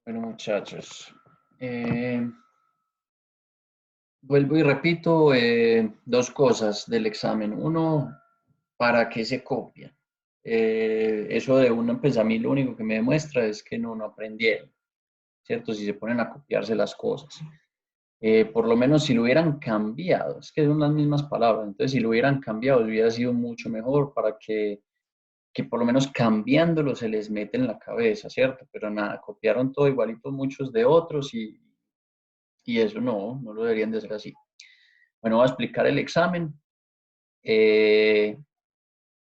Bueno, muchachos, vuelvo y repito dos cosas del examen. Uno, ¿para qué se copia? Eso de uno, pues a mí lo único que me demuestra es que no aprendieron, ¿cierto? Si se ponen a copiarse las cosas. Por lo menos si lo hubieran cambiado, es que son las mismas palabras, entonces si lo hubieran cambiado hubiera sido mucho mejor para que por lo menos cambiándolo se les mete en la cabeza, ¿cierto? Pero nada, copiaron todo igualito muchos de otros y eso no lo deberían de hacer así. Bueno, voy a explicar el examen eh,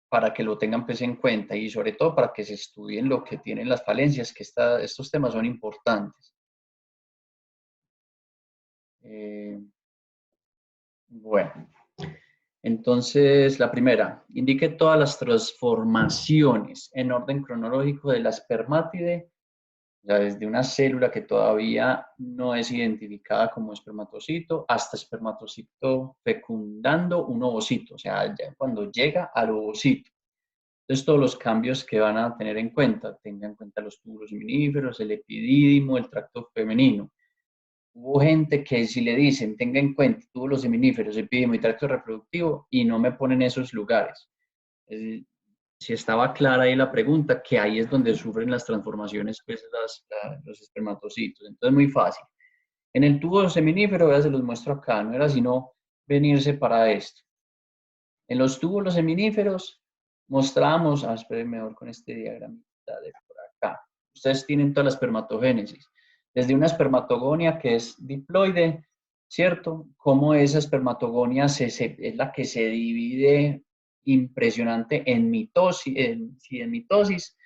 para que lo tengan pues en cuenta y sobre todo para que se estudien lo que tienen las falencias, que estos temas son importantes. Eh, bueno, entonces la primera, indique todas las transformaciones en orden cronológico de la espermátide, ya desde una célula que todavía no es identificada como espermatocito hasta espermatocito fecundando un ovocito, o sea, ya cuando llega al ovocito. Entonces, todos los cambios que van a tener en cuenta, tengan en cuenta los túbulos seminíferos, el epidídimo, el tracto femenino. Hubo gente que si le dicen, tenga en cuenta túbulos seminíferos, epidídimo y tracto reproductivo, y no me ponen esos lugares. Si estaba clara ahí la pregunta, que ahí es donde sufren las transformaciones, pues los espermatocitos. Entonces, muy fácil. En el tubo seminífero, ya se los muestro acá, no era sino venirse para esto. En los túbulos seminíferos mostramos, espérenme mejor con este diagramita de por acá. Ustedes tienen toda la espermatogénesis. Desde una espermatogonia que es diploide, ¿cierto? Cómo esa espermatogonia es la que se divide impresionante en mitosis, en mitosis,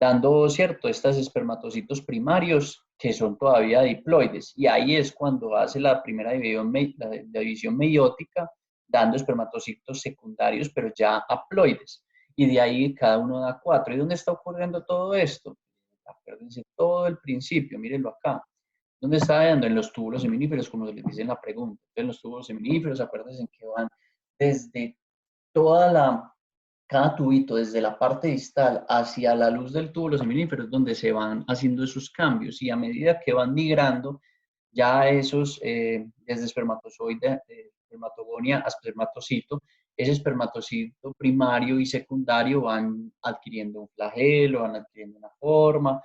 dando, ¿cierto?, estos espermatocitos primarios que son todavía diploides. Y ahí es cuando hace la primera división meiótica, dando espermatocitos secundarios, pero ya haploides. Y de ahí cada uno da 4. ¿Y dónde está ocurriendo todo esto? Acuérdense todo el principio, mírenlo acá. ¿Dónde está dando? En los túbulos seminíferos, como se les dice en la pregunta. Entonces, en los túbulos seminíferos, acuérdense que van desde toda cada tubito desde la parte distal hacia la luz del túbulo seminífero es donde se van haciendo esos cambios y a medida que van migrando, ya esos, desde espermatozoide, espermatogonia a espermatocito, ese espermatocito primario y secundario van adquiriendo un flagelo, van adquiriendo una forma,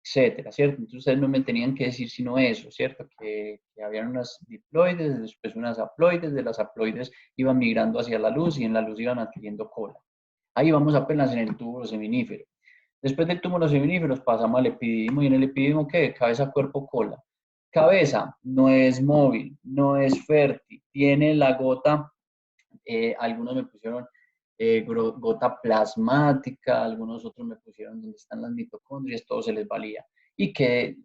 etcétera, ¿cierto? Entonces ustedes no me tenían que decir sino eso, ¿cierto? Que habían unas diploides, después unas haploides, de las haploides iban migrando hacia la luz y en la luz iban adquiriendo cola. Ahí vamos apenas en el túbulo seminífero. Después del túbulo seminífero pasamos al epidídimo y en el epidídimo ¿qué? Cabeza, cuerpo, cola. Cabeza no es móvil, no es fértil, tiene la gota, algunos me pusieron gota plasmática, algunos otros me pusieron donde están las mitocondrias, todo se les valía. Y que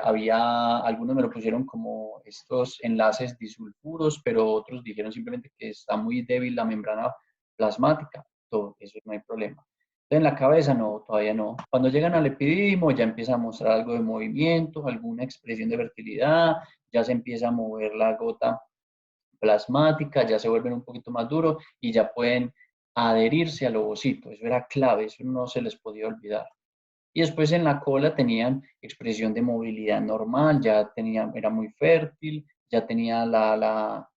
algunos me lo pusieron como estos enlaces disulfuros, pero otros dijeron simplemente que está muy débil la membrana plasmática, todo eso no hay problema. En la cabeza no, todavía no. Cuando llegan al epidídimo ya empieza a mostrar algo de movimiento, alguna expresión de fertilidad, ya se empieza a mover la gota plasmática, ya se vuelven un poquito más duros y ya pueden adherirse al ovocito. Eso era clave, eso no se les podía olvidar. Y después en la cola tenían expresión de movilidad normal, ya tenían, era muy fértil, ya tenía la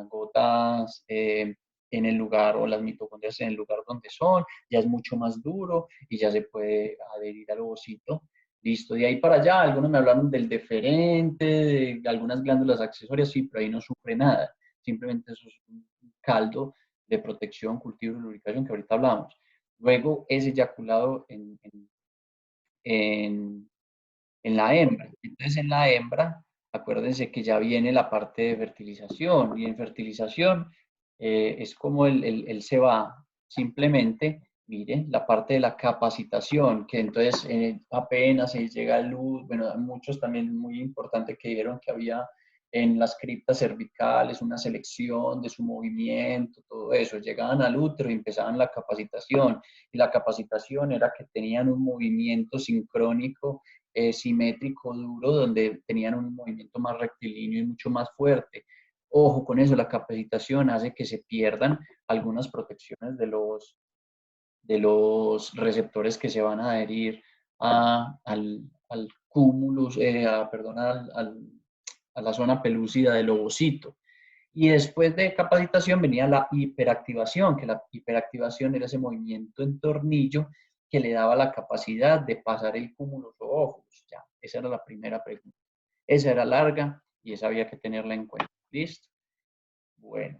gotas en el lugar o las mitocondrias en el lugar donde son, ya es mucho más duro y ya se puede adherir al ovocito. Listo, de ahí para allá, algunos me hablaron del deferente, de algunas glándulas accesorias, sí, pero ahí no sufre nada, simplemente eso es un caldo de protección, cultivo y lubricación que ahorita hablamos. Luego es eyaculado en, en la hembra. Entonces en la hembra, acuérdense que ya viene la parte de fertilización y en fertilización es como él se va simplemente, mire, la parte de la capacitación, que entonces apenas se llega a luz, bueno, muchos también muy importante que vieron que había en las criptas cervicales una selección de su movimiento, todo eso, llegaban al útero y empezaban la capacitación, y la capacitación era que tenían un movimiento sincrónico simétrico, duro, donde tenían un movimiento más rectilíneo y mucho más fuerte. Ojo con eso, la capacitación hace que se pierdan algunas protecciones de los receptores que se van a adherir al cúmulos, perdón, a la zona pelúcida del ovocito. Y después de capacitación venía la hiperactivación, que la hiperactivación era ese movimiento en tornillo que le daba la capacidad de pasar el cúmulo o óvulos. Ya, esa era la primera pregunta. Esa era larga y esa había que tenerla en cuenta. ¿Listo? Bueno.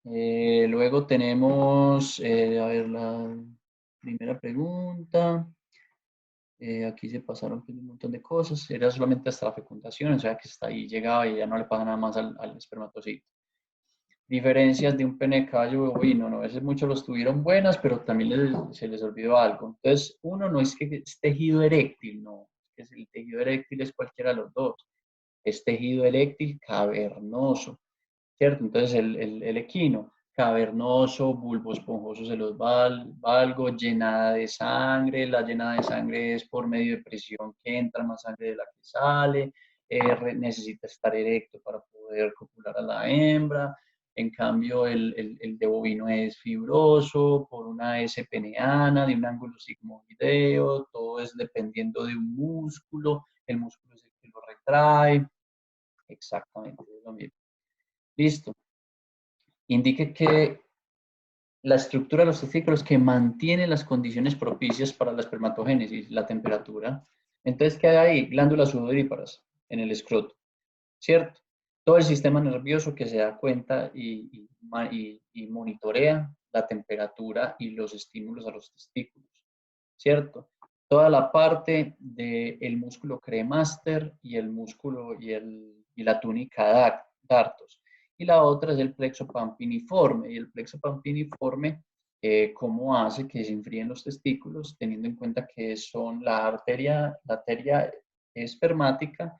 Luego tenemos, a ver, la primera pregunta. Aquí se pasaron pues, un montón de cosas. Era solamente hasta la fecundación, o sea que hasta ahí llegaba y ya no le pasa nada más al espermatozoide. Diferencias de un pene de caballo o bovino, ¿no? A veces muchos los tuvieron buenas, pero también se les olvidó algo. Entonces, uno no es que es tejido eréctil, no. Es el tejido eréctil es cualquiera de los dos. Es tejido eréctil cavernoso. ¿Cierto? Entonces el equino, cavernoso, bulbo esponjoso se los valgo, llenada de sangre, la llenada de sangre es por medio de presión que entra más sangre de la que sale, necesita estar erecto para poder copular a la hembra, en cambio el de bovino es fibroso, por una S peneana, de un ángulo sigmoideo, todo es dependiendo de un músculo, el músculo es el que lo retrae, exactamente, es lo mismo. Listo. Indique que la estructura de los testículos que mantiene las condiciones propicias para la espermatogénesis, la temperatura. Entonces, ¿qué hay ahí? Glándulas sudoríparas en el escroto, ¿cierto? Todo el sistema nervioso que se da cuenta y monitorea la temperatura y los estímulos a los testículos, ¿cierto? Toda la parte del músculo cremaster y el músculo y la túnica dartos. Y la otra es el plexo pampiniforme. Y el plexo pampiniforme, ¿cómo hace que se enfríen los testículos? Teniendo en cuenta que son la arteria espermática,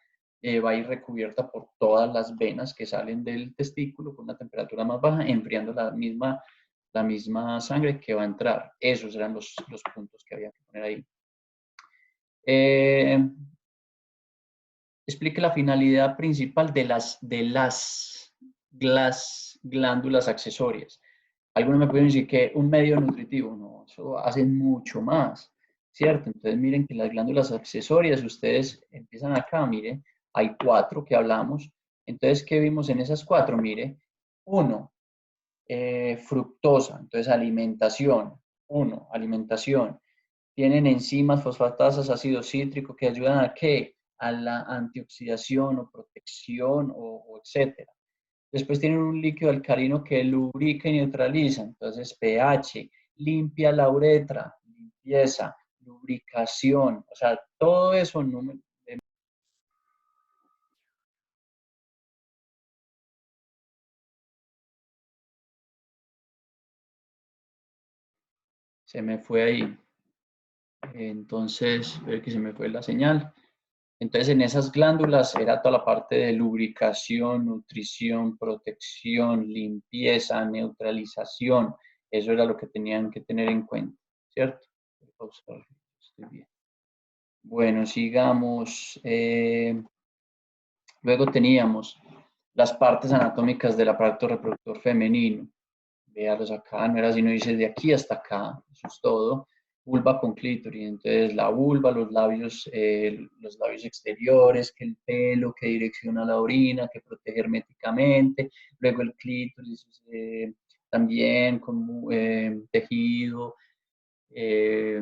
va a ir recubierta por todas las venas que salen del testículo con una temperatura más baja, enfriando la misma sangre que va a entrar. Esos eran los puntos que había que poner ahí. Explique la finalidad principal de las glándulas accesorias. Algunos me pueden decir que un medio nutritivo, no, eso hacen mucho más, ¿cierto? Entonces miren que las glándulas accesorias, ustedes empiezan acá, miren, hay 4 que hablamos. Entonces, ¿qué vimos en esas 4? Mire, 1, fructosa, entonces alimentación, 1, alimentación. Tienen enzimas, fosfatasas, ácido cítrico que ayudan a qué? A la antioxidación o protección o etcétera. Después tienen un líquido alcalino que lubrica y neutraliza, entonces pH, limpia la uretra, limpieza, lubricación, o sea, todo eso se me fue ahí. Entonces, veo que se me fue la señal. Entonces, en esas glándulas era toda la parte de lubricación, nutrición, protección, limpieza, neutralización. Eso era lo que tenían que tener en cuenta, ¿cierto? Estoy bien. Bueno, sigamos. Luego teníamos las partes anatómicas del aparato reproductor femenino. Véalos acá, no era sino dice de aquí hasta acá, eso es todo. Vulva con clítoris, entonces la vulva, los labios exteriores, que el pelo, que direcciona la orina, que protege herméticamente, luego el clítoris también con tejido, eh,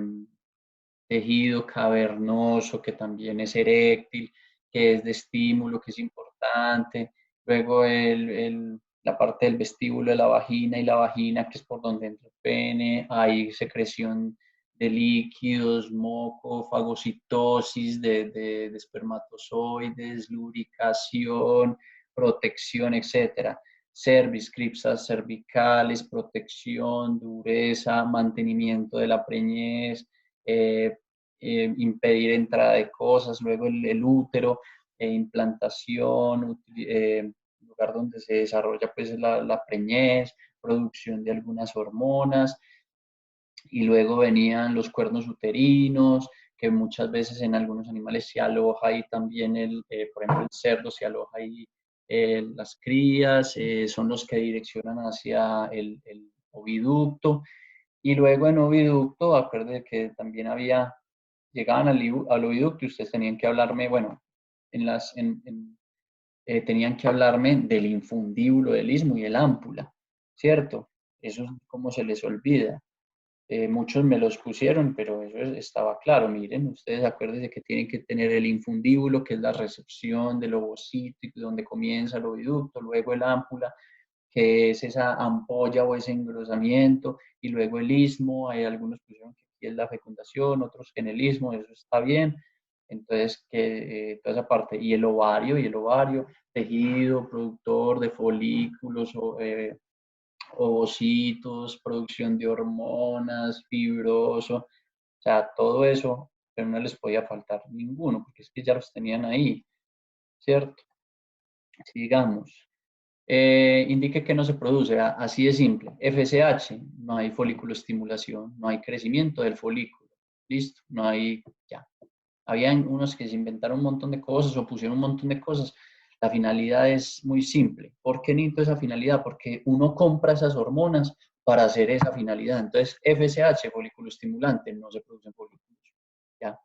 tejido cavernoso, que también es eréctil, que es de estímulo, que es importante. Luego la parte del vestíbulo de la vagina y la vagina, que es por donde entra el pene. Hay secreción de líquidos, moco, fagocitosis de espermatozoides, lubricación, protección, etcétera. Cervix, cripsas cervicales, protección, dureza, mantenimiento de la preñez, eh, impedir entrada de cosas, luego el útero, implantación, lugar donde se desarrolla pues la preñez, producción de algunas hormonas, y luego venían los cuernos uterinos, que muchas veces en algunos animales se aloja ahí también, por ejemplo, el cerdo se aloja ahí las crías, son los que direccionan hacia el oviducto, y luego en oviducto, acuérdense que también había llegaban al oviducto y ustedes tenían que hablarme, bueno, tenían que hablarme del infundíbulo, del istmo y el ámpula, ¿cierto? Eso es como se les olvida. Muchos me los pusieron, pero eso estaba claro. Miren, ustedes acuérdense que tienen que tener el infundíbulo, que es la recepción del ovocito, donde comienza el oviducto, luego el ámpula, que es esa ampolla o ese engrosamiento, y luego el istmo. Hay algunos pusieron que aquí es la fecundación, otros que en el istmo, eso está bien. Entonces, toda esa parte, y el ovario, tejido productor de folículos, ovocitos, producción de hormonas, fibroso, o sea, todo eso, pero no les podía faltar ninguno, porque es que ya los tenían ahí, ¿cierto? Sigamos. Indique que no se produce, así de simple. FSH, no hay folículo estimulación, no hay crecimiento del folículo, listo, no hay, ya. Habían unos que se inventaron un montón de cosas o pusieron un montón de cosas. La finalidad es muy simple. ¿Por qué necesito esa finalidad? Porque uno compra esas hormonas para hacer esa finalidad. Entonces, FSH, folículo estimulante, no se producen folículos. ¿Ya?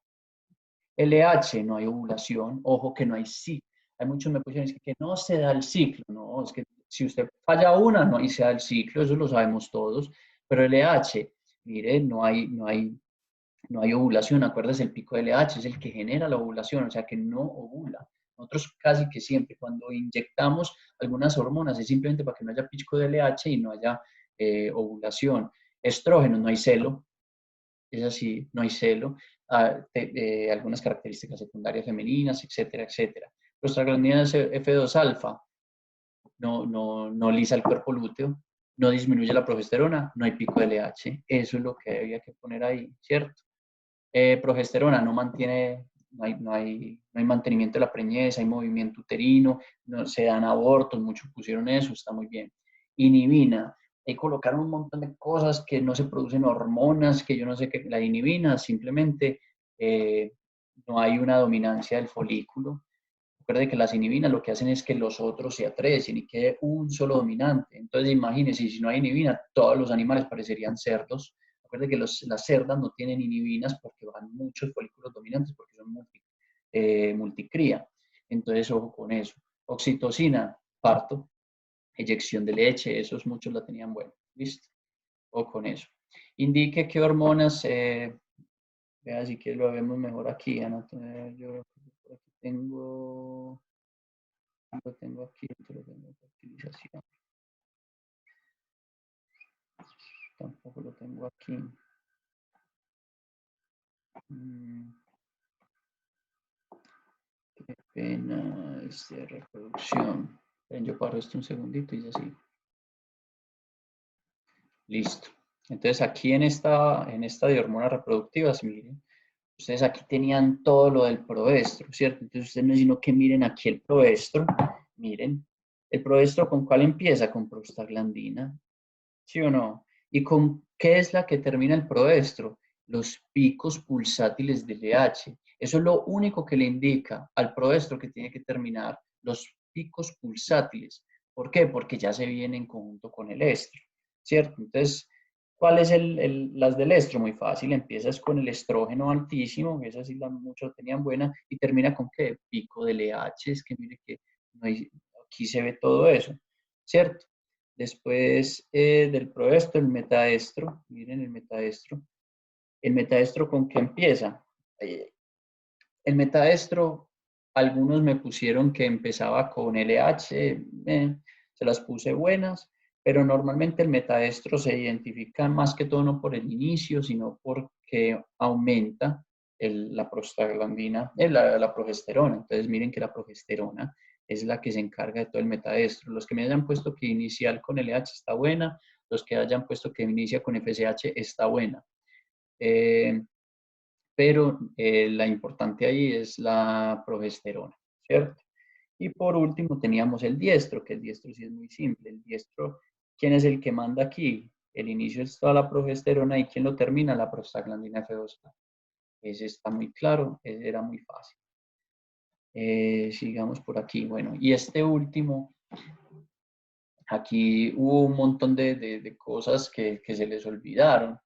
LH, no hay ovulación. Ojo que no hay ciclo. Hay muchos me pusieron que no se da el ciclo. No, es que si usted falla una, no hay se da el ciclo. Eso lo sabemos todos. Pero LH, mire, no hay ovulación. Acuérdese, el pico de LH es el que genera la ovulación, o sea que no ovula. Nosotros casi que siempre cuando inyectamos algunas hormonas es simplemente para que no haya pico de LH y no haya ovulación. Estrógeno, no hay celo, es así, no hay celo. Algunas características secundarias femeninas, etcétera, etcétera. Prostaglandinas F2 alfa, no lisa el cuerpo lúteo, no disminuye la progesterona, no hay pico de LH. Eso es lo que había que poner ahí, ¿cierto? Progesterona no mantiene, no hay mantenimiento de la preñez, hay movimiento uterino, no, se dan abortos, muchos pusieron eso, está muy bien. Inhibina, ahí colocaron un montón de cosas que no se producen hormonas, que yo no sé qué, la inhibina, simplemente no hay una dominancia del folículo. Recuerde que las inhibinas lo que hacen es que los otros se atrecien y quede un solo dominante. Entonces, imagínense, si no hay inhibina, todos los animales parecerían cerdos. Recuerde que las cerdas no tienen inhibinas porque van muchos folículos dominantes porque son multicría. Entonces, ojo con eso. Oxitocina, parto, eyección de leche, esos muchos la tenían buena. ¿Listo? Ojo con eso. Indique qué hormonas, vea si que lo vemos mejor aquí, Ana. Yo por aquí tengo aquí, lo tengo fertilización. Tampoco lo tengo aquí. Qué pena, reproducción. Ven, yo paro esto un segundito y ya sí. Listo. Entonces aquí en esta de hormonas reproductivas, miren, ustedes aquí tenían todo lo del proestro, ¿cierto? Entonces ustedes no sino que miren aquí el proestro, miren, el proestro ¿con cuál empieza? Con prostaglandina, ¿sí o no? ¿Y con qué es la que termina el proestro? Los picos pulsátiles del LH. Eso es lo único que le indica al proestro que tiene que terminar los picos pulsátiles. ¿Por qué? Porque ya se viene en conjunto con el estro, ¿cierto? Entonces, ¿cuál es las del estro? Muy fácil, empiezas con el estrógeno altísimo, esa sí muchos tenían buena, y termina con qué? Pico del LH, es que mire que no hay, aquí se ve todo eso, ¿cierto? Después del proestro, el metaestro. Miren el metaestro. ¿El metaestro con qué empieza? El metaestro, algunos me pusieron que empezaba con LH, se las puse buenas, pero normalmente el metaestro se identifica más que todo no por el inicio, sino porque aumenta la prostaglandina, la progesterona. Entonces miren que la progesterona es la que se encarga de todo el metaestro. Los que me hayan puesto que inicial con LH está buena, los que hayan puesto que inicia con FSH está buena. Pero la importante ahí es la progesterona, ¿cierto? Y por último teníamos el diestro, que el diestro sí es muy simple. El diestro, ¿quién es el que manda aquí? El inicio es toda la progesterona y ¿quién lo termina? La prostaglandina F2. Ese está muy claro, ese era muy fácil. Sigamos por aquí. Bueno, y este último, aquí hubo un montón de cosas que se les olvidaron.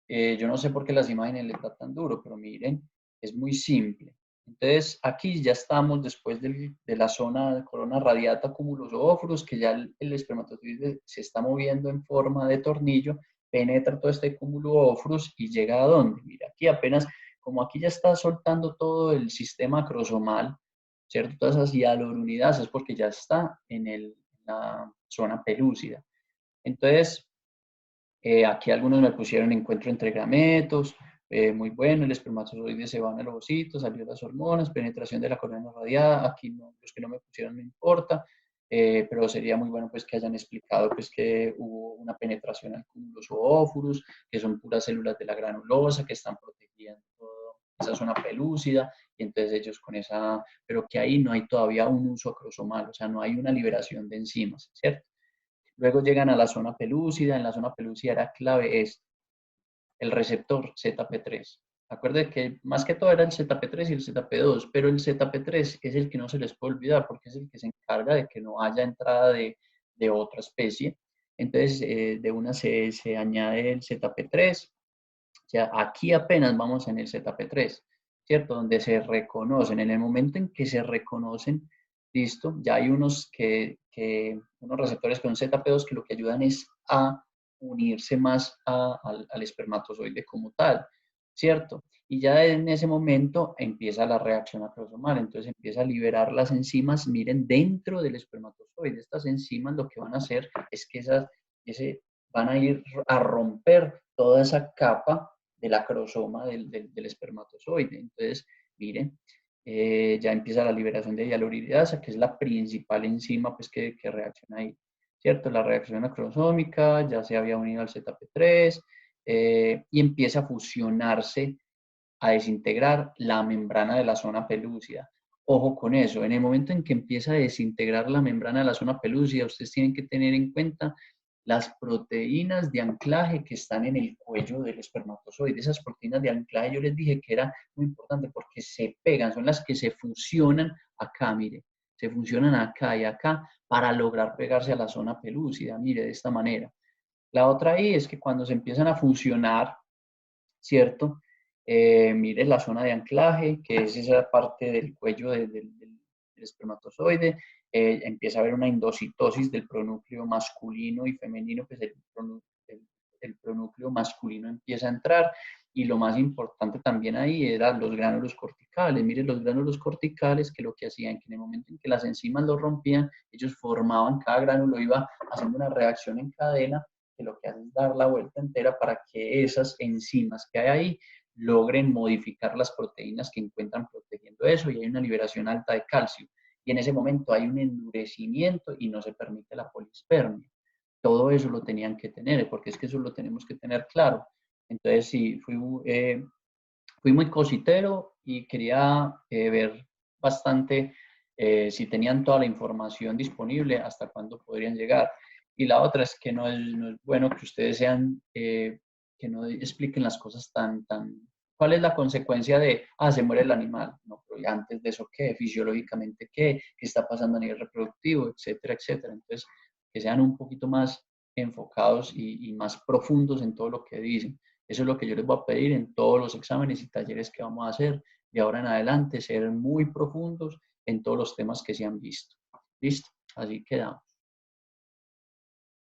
Yo no sé por qué las imágenes les da tan duro, pero miren, Es muy simple. Entonces, aquí ya estamos después de la zona de corona radiata, cúmulos o óvulos, que ya el espermatozoide se está moviendo en forma de tornillo, penetra todo este cúmulo óvulos y llega a dónde. Mira, aquí apenas, como aquí ya está soltando todo el sistema acrosomal, ¿cierto? Todas esas hialuronidasas, es porque ya está en la zona pelúcida. Entonces, aquí algunos me pusieron encuentro entre gametos, muy bueno, el espermatozoide se va en el ovocito, salió las hormonas, penetración de la corona radiada, aquí no, los que no me pusieron no importa, pero sería muy bueno pues que hayan explicado pues que hubo una penetración al cúmulos o óvulos, que son puras células de la granulosa que están protegiendo esa zona pelúcida, y entonces ellos con esa, pero que ahí no hay todavía un uso acrosomal, o sea, no hay una liberación de enzimas, ¿cierto? Luego llegan a la zona pelúcida. En la zona pelúcida era clave es el receptor ZP3. Acuérdense que más que todo era el ZP3 y el ZP2, pero el ZP3 es el que no se les puede olvidar porque es el que se encarga de que no haya entrada de otra especie. Entonces, de una se añade el ZP3. O sea, aquí apenas vamos en el ZP3, ¿cierto? Donde se reconocen. En el momento en que se reconocen, listo, ya hay unos receptores con ZP2 que lo que ayudan es a unirse más al espermatozoide como tal, ¿cierto? Y ya en ese momento empieza la reacción acrosomal, entonces empieza a liberar las enzimas, miren, dentro del espermatozoide. Estas enzimas lo que van a hacer es que van a ir a romper toda esa capa del acrosoma del espermatozoide. Entonces, miren, ya empieza la liberación de hialuronidasa, que es la principal enzima pues, que reacciona ahí, ¿cierto? La reacción acrosómica ya se había unido al ZP3 y empieza a fusionarse, a desintegrar la membrana de la zona pelúcida. Ojo con eso, en el momento en que empieza a desintegrar la membrana de la zona pelúcida, ustedes tienen que tener en cuenta las proteínas de anclaje que están en el cuello del espermatozoide. Esas proteínas de anclaje yo les dije que era muy importante porque se pegan, son las que se fusionan acá, mire, se fusionan acá y acá para lograr pegarse a la zona pelúcida, mire, de esta manera. La otra ahí es que cuando se empiezan a fusionar, ¿cierto? Mire la zona de anclaje, que es esa parte del cuello del espermatozoide. Empieza a haber una endocitosis del pronúcleo masculino y femenino, pues el pronúcleo masculino empieza a entrar. Y lo más importante también ahí eran los gránulos corticales. Miren, los gránulos corticales que lo que hacían, que en el momento en que las enzimas lo rompían, ellos formaban, cada gránulo iba haciendo una reacción en cadena que lo que hace es dar la vuelta entera para que esas enzimas que hay ahí logren modificar las proteínas que encuentran protegiendo eso y hay una liberación alta de calcio. Y en ese momento hay un endurecimiento y no se permite la polispermia. Todo eso lo tenían que tener, porque es que eso lo tenemos que tener claro. Entonces, sí, fui muy cositero y quería ver bastante si tenían toda la información disponible, hasta cuándo podrían llegar. Y la otra es que no es bueno que ustedes sean, que no expliquen las cosas ¿cuál es la consecuencia de, se muere el animal? No, pero antes de eso, ¿qué? Fisiológicamente, ¿qué está pasando a nivel reproductivo? Etcétera, etcétera. Entonces, que sean un poquito más enfocados y más profundos en todo lo que dicen. Eso es lo que yo les voy a pedir en todos los exámenes y talleres que vamos a hacer de ahora en adelante, ser muy profundos en todos los temas que se han visto. ¿Listo? Así quedamos.